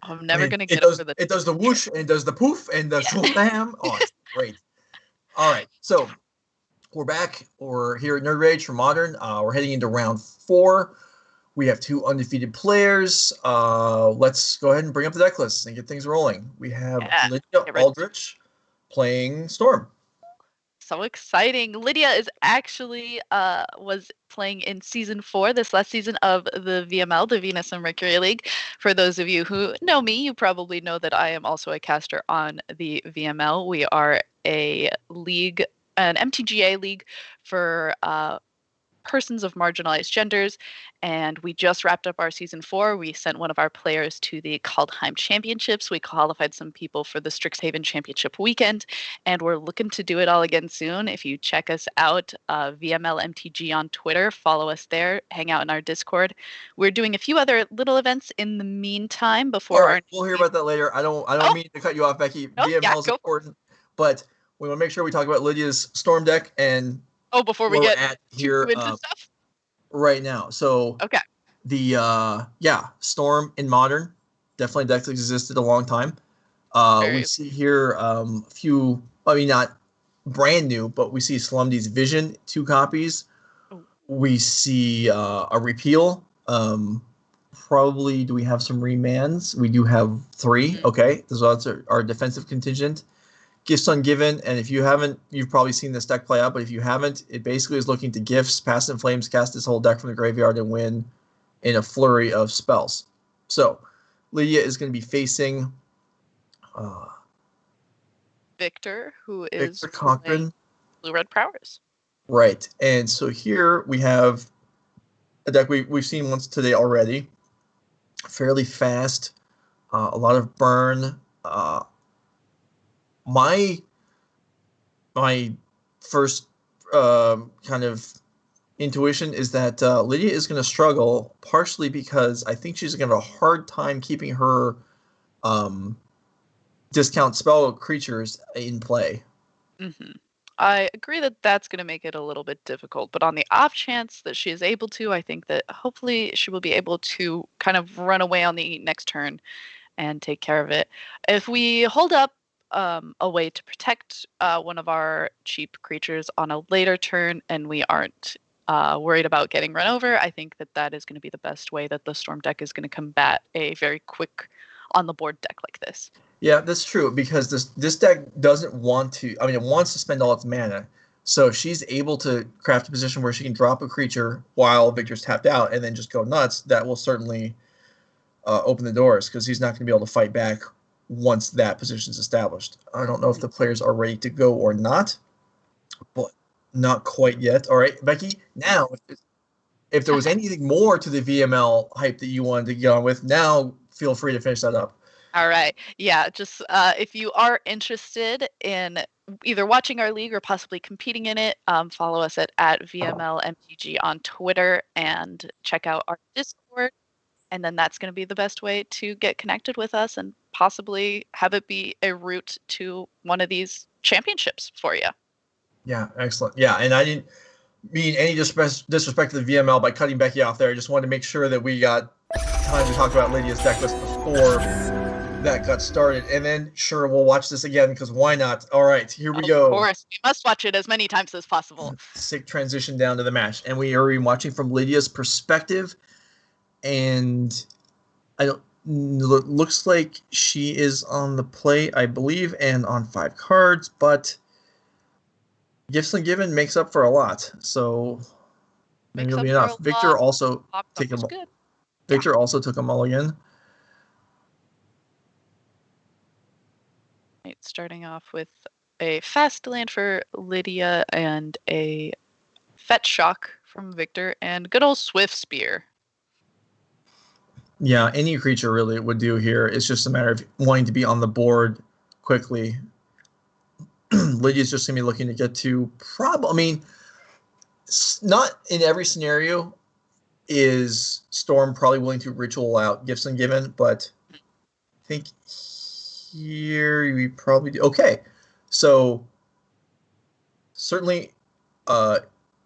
I'm never going to it get over the... It does the whoosh, and it does the poof, and the bam. Oh, it's great. All right, so we're back. We're here at Nerd Rage for Modern. We're heading into round 4. We have 2 undefeated players. Let's go ahead and bring up the deck list and get things rolling. We have Lydia Aldrich playing Storm. So exciting. Lydia is actually was playing in season 4, this last season of the VML, the Venus and Mercury League. For those of you who know me, you probably know that I am also a caster on the VML. We are a league, an MTGA league for persons of marginalized genders, and we just wrapped up our season 4. We sent one of our players to the Kaldheim Championships. We qualified some people for the Strixhaven Championship weekend, and we're looking to do it all again soon. If you check us out, VML MTG on Twitter, follow us there, hang out in our Discord. We're doing a few other little events in the meantime before. All right, we'll hear about that later. I don't mean to cut you off, Becky. VML is important, but we want to make sure we talk about Lydia's Storm deck and before we get at here into stuff right now. So okay, the Storm in Modern definitely deck that existed a long time. We see here a few, I mean, not brand new, but we see Slumdy's Vision, 2 copies. We see a repeal. Probably, do we have some remands? We do have 3. Okay, those are our defensive contingent. Gifts Ungiven, and if you haven't, you've probably seen this deck play out, but if you haven't, it basically is looking to Gifts, Past in Flames, cast this whole deck from the graveyard, and win in a flurry of spells. So, Lydia is going to be facing Victor, who is Victor Cochran. Blue-Red Prowess. Right, and so here we have a deck we've seen once today already. Fairly fast, a lot of burn. My first kind of intuition is that Lydia is going to struggle, partially because I think she's going to have a hard time keeping her discount spell creatures in play. Mm-hmm. I agree that that's going to make it a little bit difficult, but on the off chance that she is able to, I think that hopefully she will be able to kind of run away on the next turn and take care of it. If we hold up a way to protect one of our cheap creatures on a later turn and we aren't worried about getting run over, I think that that is going to be the best way that the Storm deck is going to combat a very quick on the board deck like this. Yeah, that's true, because this deck doesn't want to, I mean, it wants to spend all its mana. So if she's able to craft a position where she can drop a creature while Victor's tapped out and then just go nuts, that will certainly open the doors, because he's not going to be able to fight back once that position's established. I don't know if the players are ready to go or not, but not quite yet. All right, Becky, now, if there was anything more to the VML hype that you wanted to get on with, now feel free to finish that up. All right. Yeah, just if you are interested in either watching our league or possibly competing in it, follow us at VMLMTG on Twitter and check out our Discord. And then that's going to be the best way to get connected with us and possibly have it be a route to one of these championships for you. Yeah, excellent. Yeah, and I didn't mean any disrespect to the VML by cutting Becky off there. I just wanted to make sure that we got time to talk about Lydia's deck list before that got started. And then, sure, we'll watch this again, because why not? All right, here we go. Of course, we must watch it as many times as possible. Sick transition down to the match. And we are watching from Lydia's perspective. And looks like she is on the play, I believe, and on 5 cards, but Gifts Ungiven makes up for a lot, so maybe it'll be enough. Victor also took a mulligan. Right, starting off with a fast land for Lydia and a fetch shock from Victor and good old Swift Spear. Yeah, any creature really would do here. It's just a matter of wanting to be on the board quickly. Lydia's just going to be looking to get to I mean, not in every scenario is Storm probably willing to ritual out Gifts Ungiven, but I think here we probably do. Okay, so certainly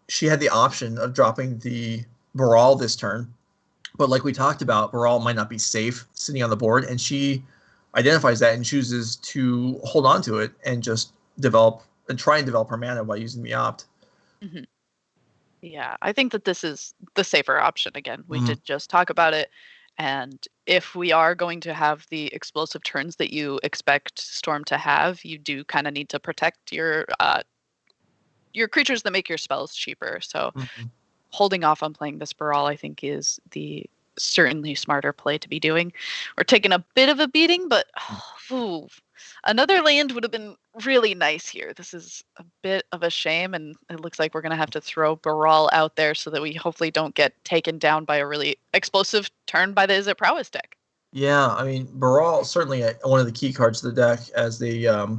she had the option of dropping the Baral this turn, But like we talked about, Baral might not be safe sitting on the board, and she identifies that and chooses to hold on to it and just try and develop her mana by using the opt. Mm-hmm. Yeah, I think that this is the safer option. Again, we did just talk about it. And if we are going to have the explosive turns that you expect Storm to have, you do kind of need to protect your creatures that make your spells cheaper. So holding off on playing this Baral, I think, is the certainly smarter play to be doing. We're taking a bit of a beating, but another land would have been really nice here. This is a bit of a shame, and it looks like we're going to have to throw Baral out there so that we hopefully don't get taken down by a really explosive turn by the Is It Prowess deck. Yeah, I mean, Baral certainly one of the key cards of the deck as the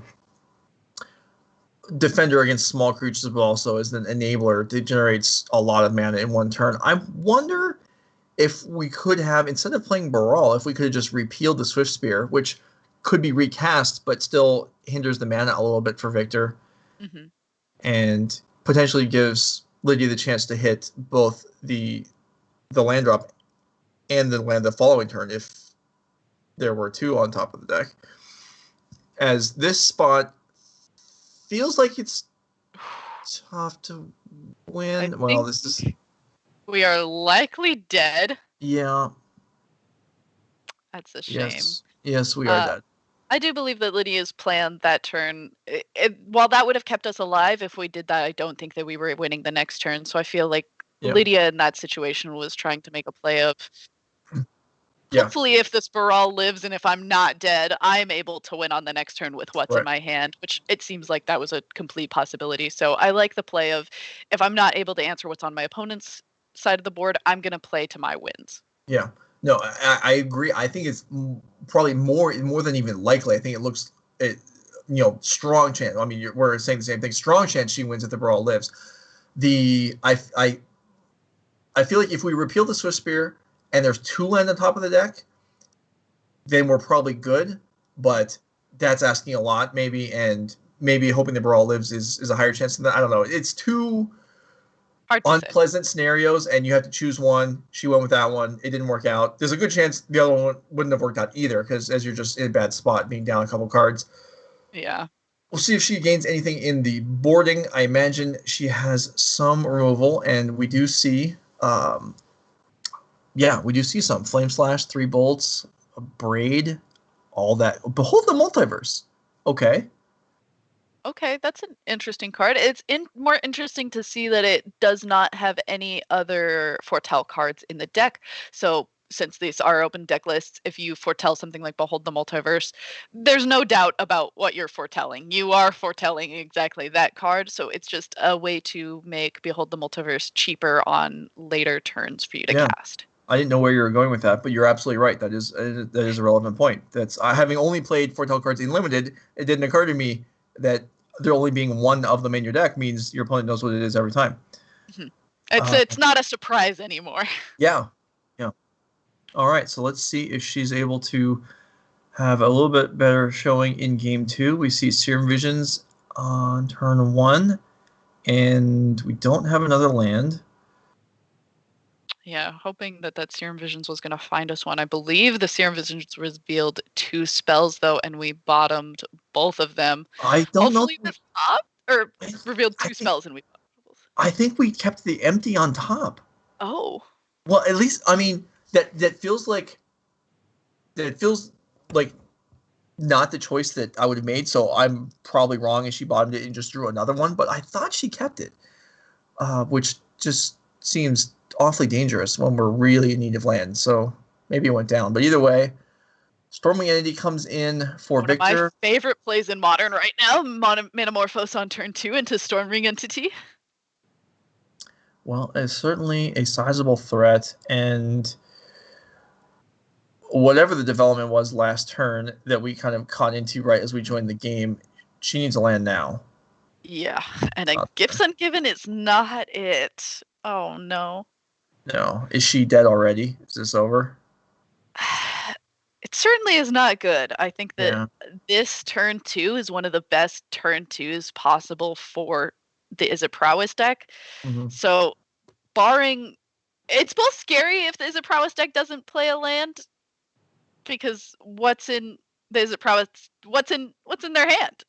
defender against small creatures, but also as an enabler. It generates a lot of mana in one turn. I wonder if we could have, instead of playing Baral, if we could have just repealed the Swift Spear, which could be recast, but still hinders the mana a little bit for Victor, and potentially gives Lydia the chance to hit both the land drop and the land the following turn if there were two on top of the deck. As this spot feels like it's tough to win. Well, this is... We are likely dead. Yeah. That's a shame. Yes, we are dead. I do believe that Lydia's plan that turn, while that would have kept us alive if we did that, I don't think that we were winning the next turn. So I feel like Lydia in that situation was trying to make a play of, hopefully if this Baral lives and if I'm not dead, I'm able to win on the next turn with what's in my hand, which it seems like that was a complete possibility. So I like the play of, if I'm not able to answer what's on my opponent's side of the board, I'm going to play to my wins. Yeah. No, I agree. I think it's probably more than even likely. I think it looks, strong chance. I mean, we're saying the same thing. Strong chance she wins if the Baral lives. I feel like if we repeal the Swift Spear and there's two land on top of the deck, then we're probably good. But that's asking a lot, maybe, and maybe hoping the Baral lives is a higher chance than that. I don't know. It's too unpleasant scenarios, and you have to choose one. She went with that one. It didn't work out. There's a good chance the other one wouldn't have worked out either, because as you're just in a bad spot, being down a couple cards. Yeah. We'll see if she gains anything in the boarding. I imagine she has some removal, and we do see, we do see some Flame Slash, 3 bolts, a Braid, all that. Behold the Multiverse. Okay, that's an interesting card. It's more interesting to see that it does not have any other foretell cards in the deck. So since these are open deck lists, if you foretell something like Behold the Multiverse, there's no doubt about what you're foretelling. You are foretelling exactly that card. So it's just a way to make Behold the Multiverse cheaper on later turns for you to cast. I didn't know where you were going with that, but you're absolutely right. That is a relevant point. That's having only played foretell cards in limited, it didn't occur to me that there only being one of them in your deck means your opponent knows what it is every time. It's not a surprise anymore. Yeah. All right, so let's see if she's able to have a little bit better showing in game 2. We see Serum Visions on turn 1, and we don't have another land. Yeah, hoping that Serum Visions was going to find us one. I believe the Serum Visions revealed 2 spells, though, and we bottomed both of them. I don't know. Revealed 2 spells and we bottomed both. I think we kept the empty on top. Oh. Well, at least, I mean, that feels like not the choice that I would have made, so I'm probably wrong and she bottomed it and just drew another one, but I thought she kept it, which just seems awfully dangerous when we're really in need of land. So maybe it went down, but either way, Storming Entity comes in for Victor. One of my favorite plays in Modern right now, Metamorphose on turn 2 into Storming Entity. Well, it's certainly a sizable threat, and whatever the development was last turn that we kind of caught into right as we joined the game, she needs a land now. Yeah, and a Gifts Ungiven is not it. Oh, no. No. Is she dead already? Is this over? It certainly is not good. I think that this turn 2 is one of the best turn 2s possible for the Is It Prowess deck. So barring It's both scary if the Is It Prowess deck doesn't play a land, because what's in the Is It Prowess? What's in their hand?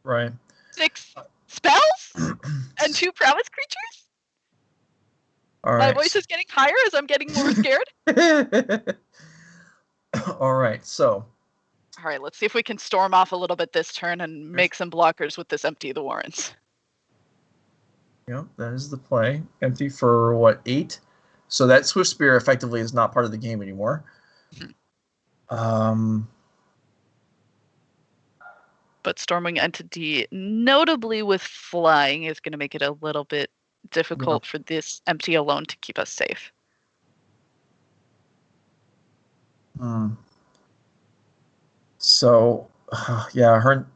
Right. 6 spells and 2 prowess creatures. All My right. voice is getting higher as I'm getting more scared. All right. So. All right, let's see if we can storm off a little bit this turn and make some blockers with this Empty the Warrens. Yep, that is the play. Empty for what, 8? So that Swift Spear effectively is not part of the game anymore. But Stormwing Entity, notably with flying, is going to make it a little bit difficult for this Empty alone to keep us safe. So, yeah, her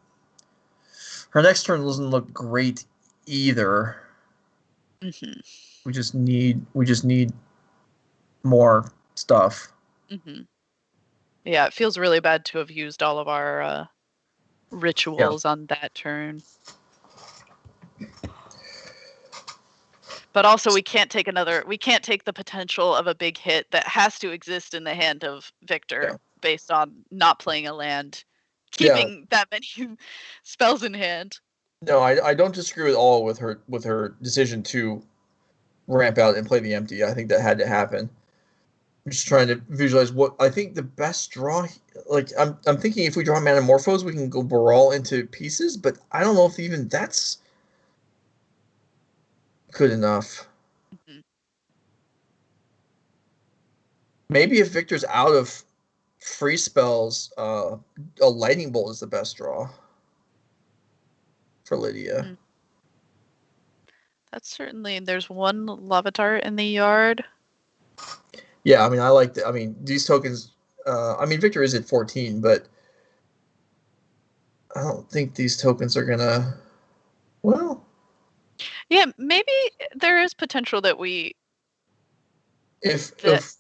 next turn doesn't look great either. Mm-hmm. We just need more stuff. Mm-hmm. Yeah, it feels really bad to have used all of our rituals on that turn. But also we can't take the potential of a big hit that has to exist in the hand of Victor based on not playing a land, keeping that many spells in hand. No, I don't disagree at all with her decision to ramp out and play the Empty. I think that had to happen. I'm just trying to visualize what I think the best draw. Like I'm thinking if we draw Manamorphose, we can go Baral into pieces, but I don't know if even that's good enough. Mm-hmm. Maybe if Victor's out of free spells, a Lightning Bolt is the best draw for Lydia. Mm. That's certainly. There's one Lavatar in the yard. Yeah, I mean, I like I mean, these tokens. I mean, Victor is at 14, but I don't think these tokens are gonna. Well. Yeah, maybe there is potential that we. If Lydia's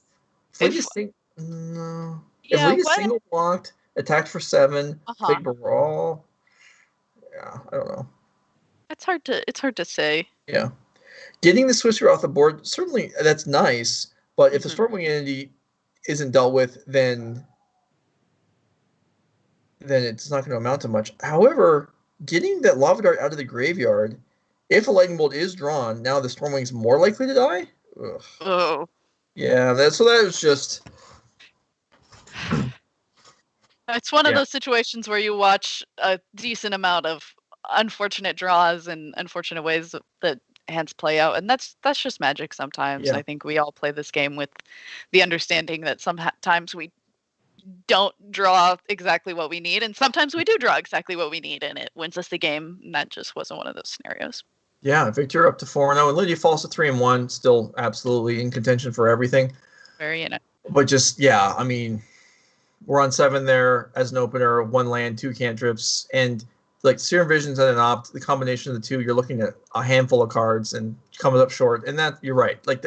single blocked, attacked for 7, take Baral. Yeah, I don't know. It's hard to say. Yeah, getting the Swisher off the board, certainly that's nice. But if the Stormwing Entity isn't dealt with, then it's not going to amount to much. However, getting that Lava Dart out of the graveyard, if a Lightning Bolt is drawn, now the Stormwing's more likely to die. Ugh. Oh. Yeah, that was just. It's one of those situations where you watch a decent amount of unfortunate draws and unfortunate ways that hands play out, and that's just Magic sometimes. I think we all play this game with the understanding that sometimes we don't draw exactly what we need, and sometimes we do draw exactly what we need, and it wins us the game, and that just wasn't one of those scenarios. Yeah, Victor up to 4-0, and Lydia falls to 3-1, still absolutely in contention for everything. Very in it. But just, I mean, we're on 7 there as an opener, 1 land, 2 cantrips, and like Serum Visions and an Opt, the combination of the two, you're looking at a handful of cards and coming up short. And that, you're right, like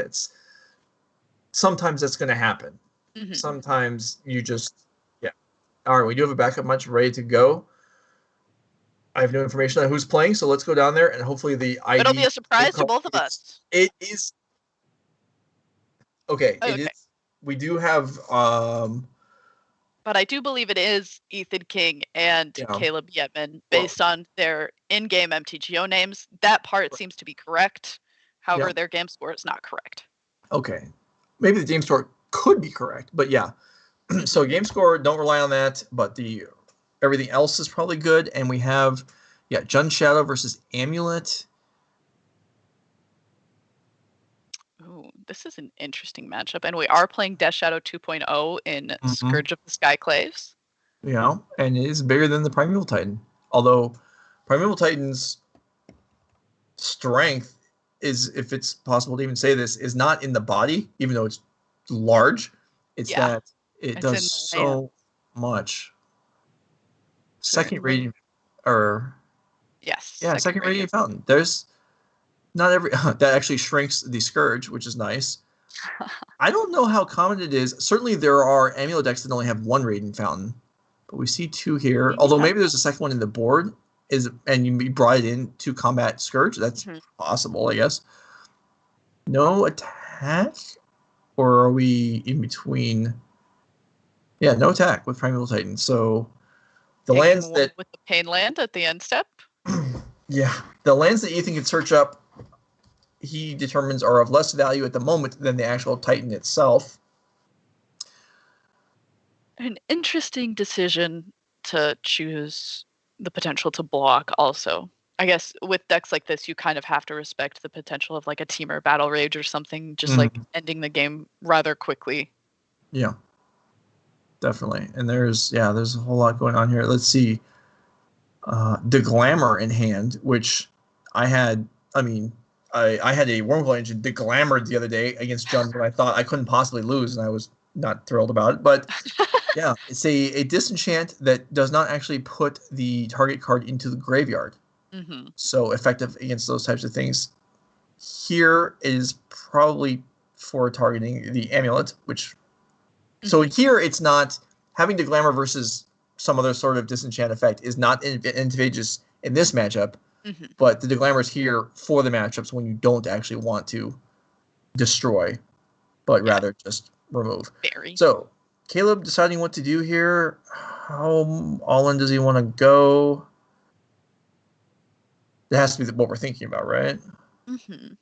sometimes that's going to happen. Mm-hmm. Sometimes you just, all right, we do have a backup bunch ready to go. I have no information on who's playing, so let's go down there and hopefully the ID. It'll be a surprise to both of us. It is. Okay, it is. We do have. But I do believe it is Ethan King and Caleb Yetman based on their in-game MTGO names. That part seems to be correct. However, their game score is not correct. Okay. Maybe the game score could be correct, but yeah. So game score, don't rely on that, but everything else is probably good. And we have, Jund Shadow versus Amulet. Ooh, this is an interesting matchup. And we are playing Death Shadow 2.0 in Scourge of the Skyclaves. Yeah, and it is bigger than the Primeval Titan. Although Primeval Titan's strength is, if it's possible to even say this, is not in the body, even though it's large. It's that it does so much. Second Radiant, or second Radiant Fountain. There's not every that actually shrinks the Scourge, which is nice. I don't know how common it is. Certainly, there are Amulet decks that only have 1 Radiant Fountain, but we see 2 here. Although maybe there's a second one in the board, and you brought it in to combat Scourge. That's possible, I guess. No attack. Or are we in between? Yeah, no attack with Primeval Titan. So the Taking lands one that with the pain land at the end step. yeah, the lands that Ethan can search up, he determines are of less value at the moment than the actual Titan itself. An interesting decision to choose the potential to block also. I guess with decks like this, you kind of have to respect the potential of like a Temur Battle Rage or something, just like ending the game rather quickly. Yeah, definitely. And there's a whole lot going on here. Let's see. The Glamour in hand, which I had. I mean, I had a Wormcoil Engine Deglamored the other day against Jund when I thought I couldn't possibly lose, and I was not thrilled about it. But yeah, it's a disenchant that does not actually put the target card into the graveyard. Mm-hmm. So effective against those types of things. Here is probably for targeting the Amulet, which so here it's not having the Glamour versus some other sort of disenchant effect is not advantageous in this matchup, but the Glamour is here for the matchups when you don't actually want to destroy, but rather just remove. Very. So Caleb deciding what to do here. How all in does he want to go? That has to be what we're thinking about, right? Mm-hmm.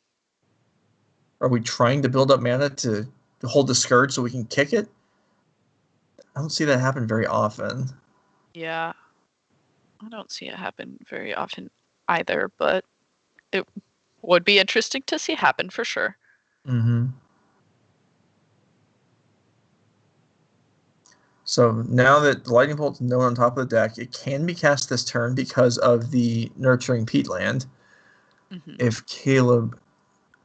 Are we trying to build up mana to hold the Scourge so we can kick it? I don't see that happen very often. Yeah. I don't see it happen very often either, but it would be interesting to see happen for sure. Mm-hmm. So now that the Lightning Bolt's known on top of the deck, it can be cast this turn because of the Nurturing Peatland. If Caleb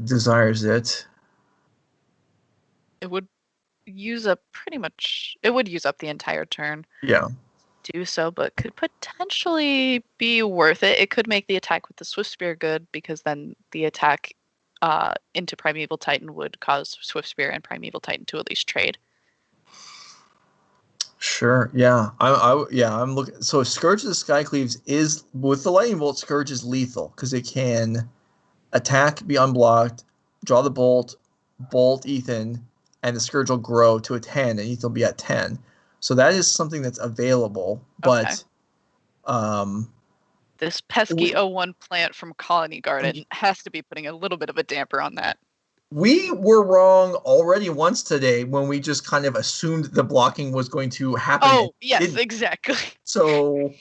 desires it. It would use up it would use up the entire turn. Yeah. Do so, but could potentially be worth it. It could make the attack with the Swift Spear good because then the attack into Primeval Titan would cause Swift Spear and Primeval Titan to at least trade. Sure. Yeah. I'm looking. So Scourge of the Skycleaves is with the Lightning Bolt. Scourge is lethal because it can attack, be unblocked, draw the bolt Ethan, and the Scourge will grow to a 10, and Ethan will be at 10. So that is something that's available, but this pesky 01 plant from Colony Garden has to be putting a little bit of a damper on that. We were wrong already once today when we just kind of assumed the blocking was going to happen. Oh, yes, exactly. So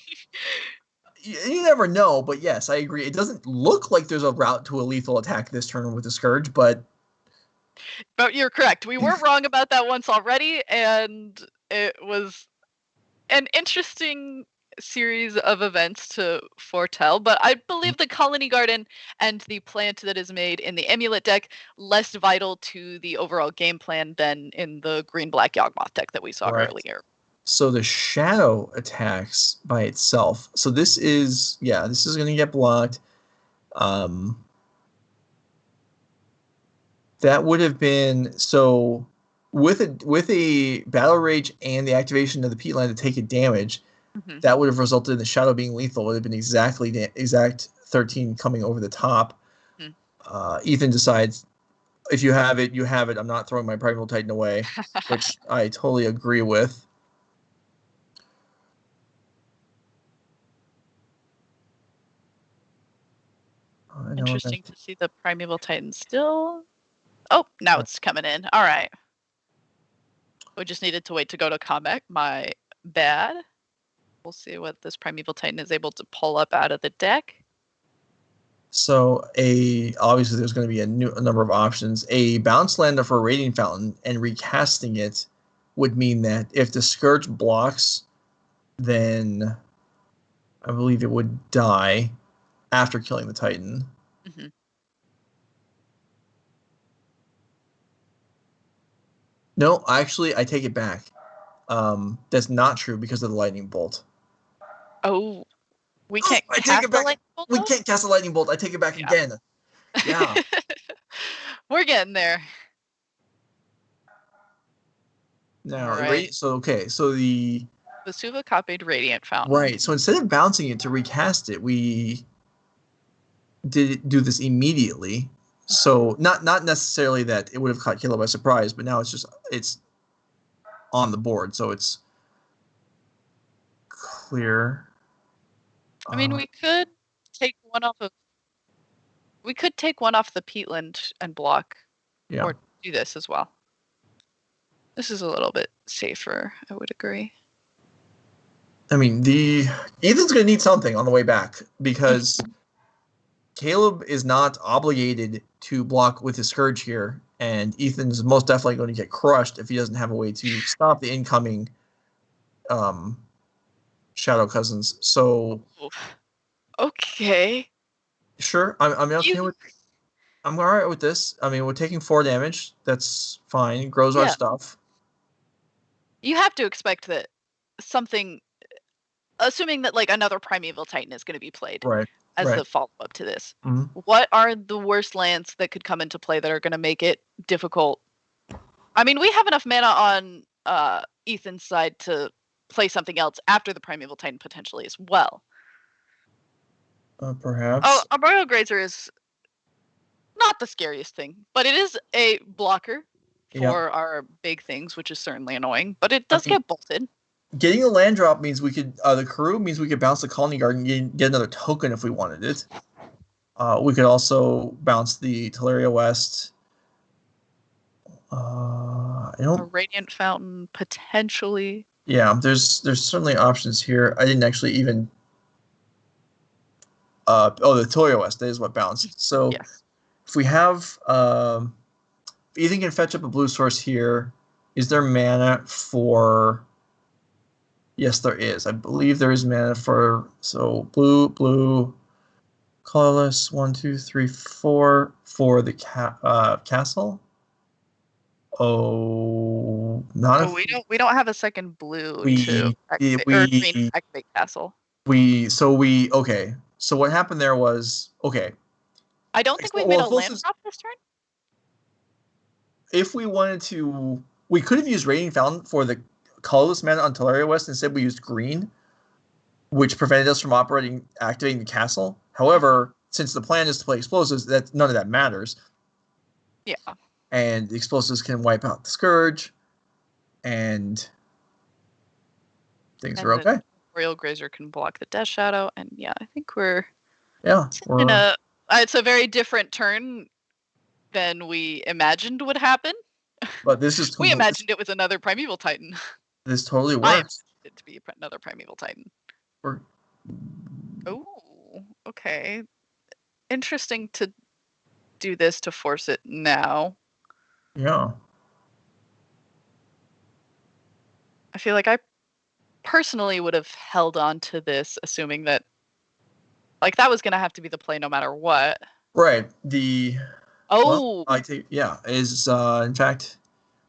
you never know, but yes, I agree. It doesn't look like there's a route to a lethal attack this turn with the Scourge, but you're correct. We were wrong about that once already, and it was an interesting series of events to foretell, but I believe the Colony Garden and the plant that is made in the Amulet deck less vital to the overall game plan than in the green-black Yawgmoth deck that we saw earlier. So the Shadow attacks by itself. So this is going to get blocked. That would have been so with a Battle Rage and the activation of the Peatland to take a damage. That would have resulted in the Shadow being lethal. It would have been exact 13 coming over the top. Ethan decides, if you have it, you have it. I'm not throwing my Primal Titan away, which I totally agree with. Interesting to see the Primeval Titan still. Oh, now it's coming in. All right. We just needed to wait to go to combat. My bad. We'll see what this Primeval Titan is able to pull up out of the deck. So obviously there's going to be a number of options. A bounce lander for a Radiant Fountain and recasting it would mean that if the Scourge blocks, then I believe it would die after killing the Titan. No, actually, I take it back. That's not true because of the Lightning Bolt. Oh, we can't cast the Lightning Bolt? We can't cast the Lightning Bolt. I take it back again. Yeah. We're getting there. Now, so the Vesuva copied Radiant Fountain. Right. So instead of bouncing it to recast it, we did do this immediately. So not necessarily that it would have caught Caleb by surprise, but now it's on the board, so it's clear. I mean, we could take one off of the peatland and block, or do this as well. This is a little bit safer, I would agree. I mean, Ethan's going to need something on the way back because Caleb is not obligated to block with his Scourge here, and Ethan's most definitely going to get crushed if he doesn't have a way to stop the incoming Shadow Cousins. So, okay, sure, I'm okay with. I'm all right with this. I mean, we're taking 4 damage. That's fine. It grows our stuff. You have to expect that something, assuming that like another Primeval Titan is going to be played as the follow-up to this. Mm-hmm. What are the worst lands that could come into play that are going to make it difficult? I mean, we have enough mana on Ethan's side to play something else after the Primeval Titan potentially as well. Perhaps. Oh, Arboreal Grazer is not the scariest thing, but it is a blocker for our big things, which is certainly annoying, but it does get bolted. Getting a land drop means we could, the crew means we could bounce the Colony Guard and get another token if we wanted it. We could also bounce the Teleria West. A Radiant Fountain, potentially. Yeah, there's certainly options here. I didn't actually even... the Teleria West, that is what bounced. So if we have... Ethan can fetch up a blue source here. Is there mana for... Yes, there is. I believe there is mana for... So blue, colorless, 1, 2, 3, 4 for the castle. Oh, not we don't have a second blue to activate, or green to activate castle. Okay. So what happened there was I don't think we've made a land drop this turn. If we wanted to, we could have used Radiant Fountain for the colorless mana on Teleria West. Instead, we used green, which prevented us from activating the castle. However, since the plan is to play explosives, that none of that matters. Yeah. And the explosives can wipe out the Scourge, and things are okay. Royal Grazer can block the Death Shadow, and I think we're it's a very different turn than we imagined would happen. But this is we imagined it was another Primeval Titan. This totally works. I imagined it to be another Primeval Titan. Oh, okay. Interesting to do this to force it now. Yeah. I feel like I personally would have held on to this, assuming that that was going to have to be the play no matter what. Right. Is in fact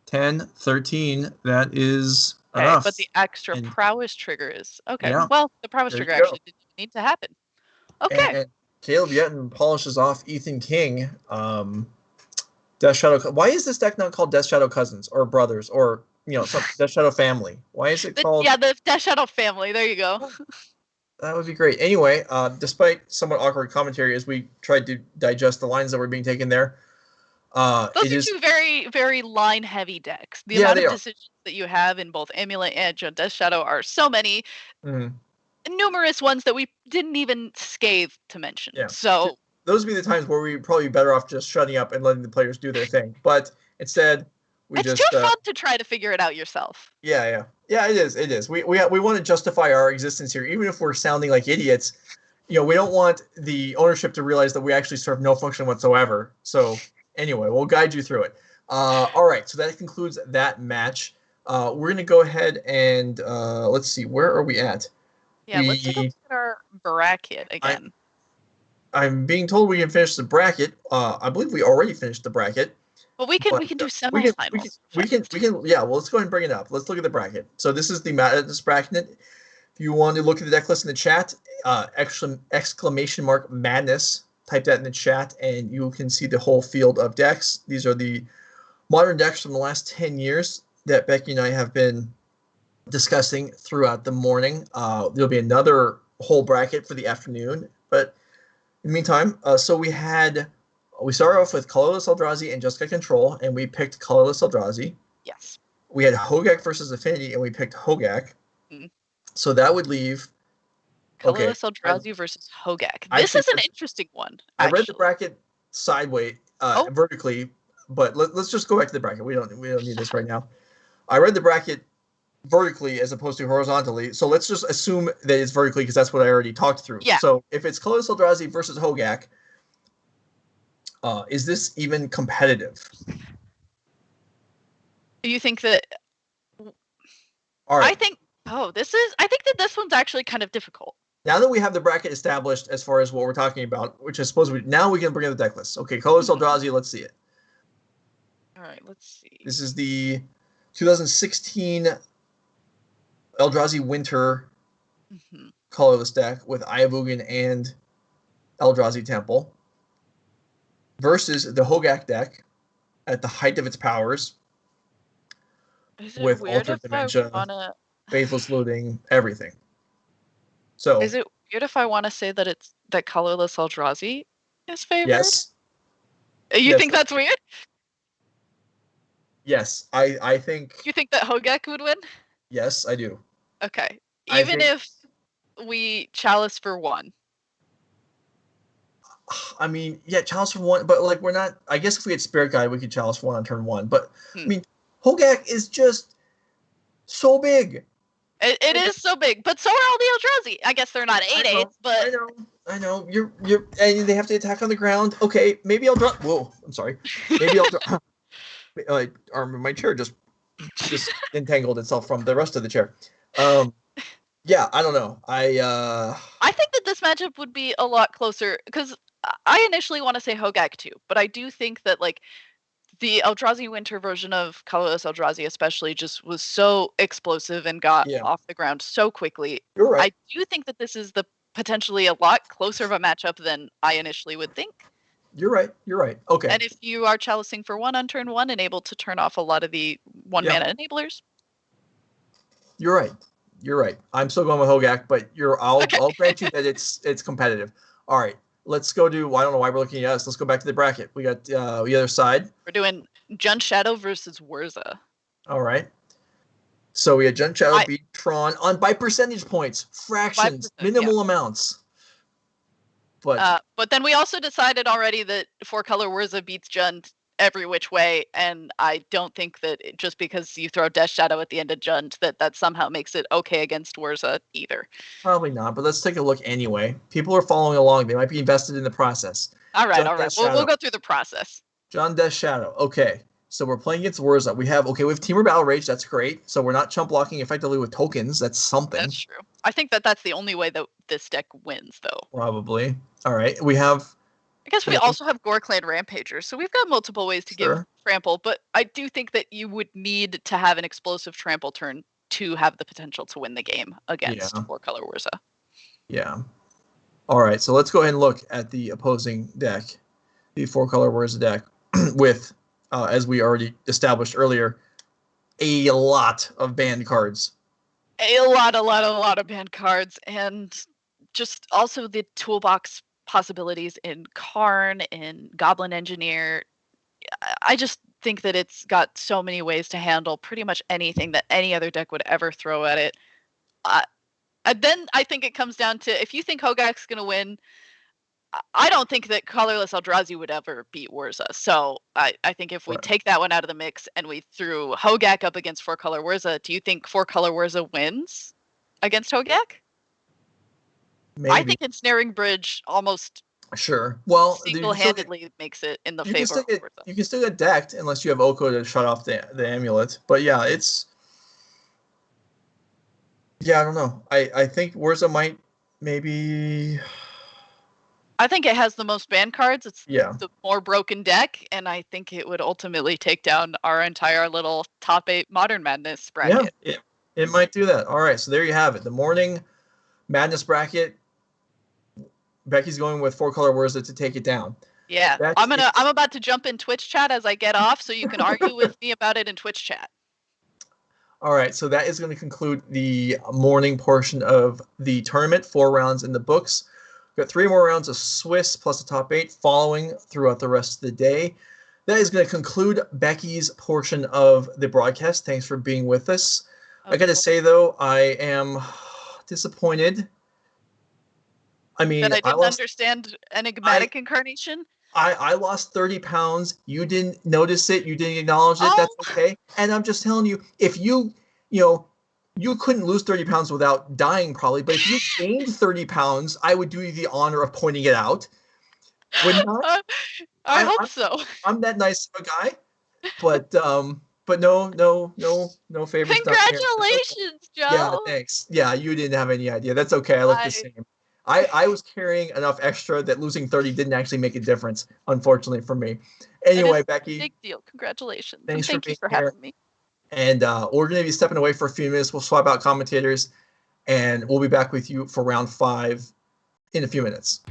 10, 13. That is enough. But the extra prowess trigger is okay. Yeah. Well, the prowess trigger actually didn't need to happen. Okay. And Caleb Yetman polishes off Ethan King. Death Shadow. Why is this deck not called Death Shadow Cousins or Brothers or some Death Shadow Family? Why is it called? Yeah, the Death Shadow Family. There you go. That would be great. Anyway, despite somewhat awkward commentary as we tried to digest the lines that were being taken there, those are two very, very line-heavy decks. The amount of decisions that you have in both Amulet and Death Shadow are so many. Numerous ones that we didn't even scathe to mention. Yeah. So those would be the times where we'd probably be better off just shutting up and letting the players do their thing. But instead, it's too fun to try to figure it out yourself. Yeah. It is. We want to justify our existence here, even if we're sounding like idiots. We don't want the ownership to realize that we actually serve no function whatsoever. So anyway, we'll guide you through it. All right. So that concludes that match. We're going to go ahead and let's see. Where are we at? Yeah, let's take a look at our bracket again. I'm being told we can finish the bracket. I believe we already finished the bracket. But we can do semifinals. We can. Yeah. Well, let's go ahead and bring it up. Let's look at the bracket. So this is the Madness bracket. If you want to look at the deck list in the chat, exclamation mark Madness. Type that in the chat, and you can see the whole field of decks. These are the modern decks from the last 10 years that Beky and I have been discussing throughout the morning. There'll be another whole bracket for the afternoon, but in the meantime, so we had we started off with colorless Eldrazi and just got control, and we picked colorless Eldrazi. Yes. We had Hogak versus Affinity, and we picked Hogak. Mm. So that would leave colorless Eldrazi versus Hogak. This is an interesting one. Actually. I read the bracket sideways, vertically, but let's just go back to the bracket. We don't need this right now. I read the bracket vertically as opposed to horizontally. So let's just assume that it's vertically because that's what I already talked through. Yeah. So if it's colorless Eldrazi versus Hogak, is this even competitive? Do you think that? All right. I think that this one's actually kind of difficult. Now that we have the bracket established as far as what we're talking about, which I suppose now we can bring in the deck list. Okay, colorless Eldrazi, let's see it. All right, let's see. This is the 2016 Eldrazi Winter colorless deck with Ayavugan and Eldrazi Temple versus the Hogak deck at the height of its powers with Altered Dementia, Faithless Looting, everything. So is it weird if I want to say that it's that colorless Eldrazi is favored? Yes. You think that's weird? Yes, I think. You think that Hogak would win? Yes, I do. Okay. Even if we chalice for one. I mean, yeah, chalice for one, but like we're not. I guess if we had Spirit Guide, we could chalice for one on turn one. But I mean, Hogak is just so big. It is so big, but so are all the Eldrazi. I guess they're not 8/8s, but I know. You're and they have to attack on the ground. Okay, maybe I'll drop. Whoa, I'm sorry. Maybe I'll drop. My chair just entangled itself from the rest of the chair. Yeah, I don't know. I think that this matchup would be a lot closer because I initially want to say Hogak too, but I do think that like the Eldrazi Winter version of colorless Eldrazi especially just was so explosive and got off the ground so quickly. You're right. I do think that this is the potentially a lot closer of a matchup than I initially would think. You're right. Okay. And if you are chalicing for one on turn one and able to turn off a lot of the mana enablers. You're right. I'm still going with Hogak, but I'll grant you that it's competitive. All right. Let's go to. I don't know why we're looking at us. Let's go back to the bracket. We got the other side. We're doing Jund Shadow versus Wurza. All right. So we had Jund Shadow beat Tron by percentage points, fractions, minimal amounts. But then we also decided already that 4-color Wurza beats Jund every which way, and I don't think that just because you throw Death Shadow at the end of Jund that somehow makes it okay against Wurza either. Probably not, but let's take a look anyway. People are following along. They might be invested in the process. All right. We'll go through the process. Jund Death Shadow. Okay. So we're playing against Wurza. We have Temur Battle Rage. That's great. So we're not chump blocking effectively with tokens. That's something. That's true. I think that's the only way that this deck wins, though. Probably. All right. We have. I guess we also have Gore-Clan Rampagers, so we've got multiple ways to give trample. But I do think that you would need to have an explosive trample turn to have the potential to win the game against 4-color Wurza. Yeah. All right. So let's go ahead and look at the opposing deck, the 4-color Wurza deck, with. As we already established earlier, a lot of banned cards. A lot of banned cards, and just also the toolbox possibilities in Karn, in Goblin Engineer. I just think that it's got so many ways to handle pretty much anything that any other deck would ever throw at it. Then I think it comes down to, if you think Hogak's going to win, I don't think that colorless Eldrazi would ever beat Wurza. So I think if we take that one out of the mix and we threw Hogak up against 4-color Wurza, do you think 4-color Wurza wins against Hogak? Maybe. I think Ensnaring Bridge almost single-handedly makes it in the favor of Wurza. You can still get decked unless you have Oko to shut off the Amulet. But yeah, it's... Yeah, I don't know. I think Wurza might maybe... I think it has the most ban cards. It's the more broken deck, and I think it would ultimately take down our entire little top 8 Modern Madness bracket. Yeah, it might do that. All right, so there you have it. The Morning Madness bracket. Becky's going with 4-color Wurza to take it down. Yeah, I'm about to jump in Twitch chat as I get off, so you can argue with me about it in Twitch chat. All right, so that is going to conclude the morning portion of the tournament. 4 rounds in the books. We've got 3 more rounds of Swiss plus the top 8 following throughout the rest of the day. That is going to conclude Beky's portion of the broadcast. Thanks for being with us. I got to say, though, I am disappointed. I mean, that I didn't understand enigmatic incarnation. I lost 30 pounds. You didn't notice it. You didn't acknowledge it. That's okay. And I'm just telling you, if you couldn't lose 30 pounds without dying probably, but if you gained 30 pounds, I would do you the honor of pointing it out. I hope so. I'm that nice of a guy, but no favors. Congratulations, Joe. Yeah, thanks. Yeah, you didn't have any idea. That's okay. I look the same. I was carrying enough extra that losing 30 didn't actually make a difference, unfortunately for me. Anyway, Beky. Big deal. Congratulations. Thanks thank for you for having me. And we're going to be stepping away for a few minutes. We'll swap out commentators, and we'll be back with you for round 5 in a few minutes.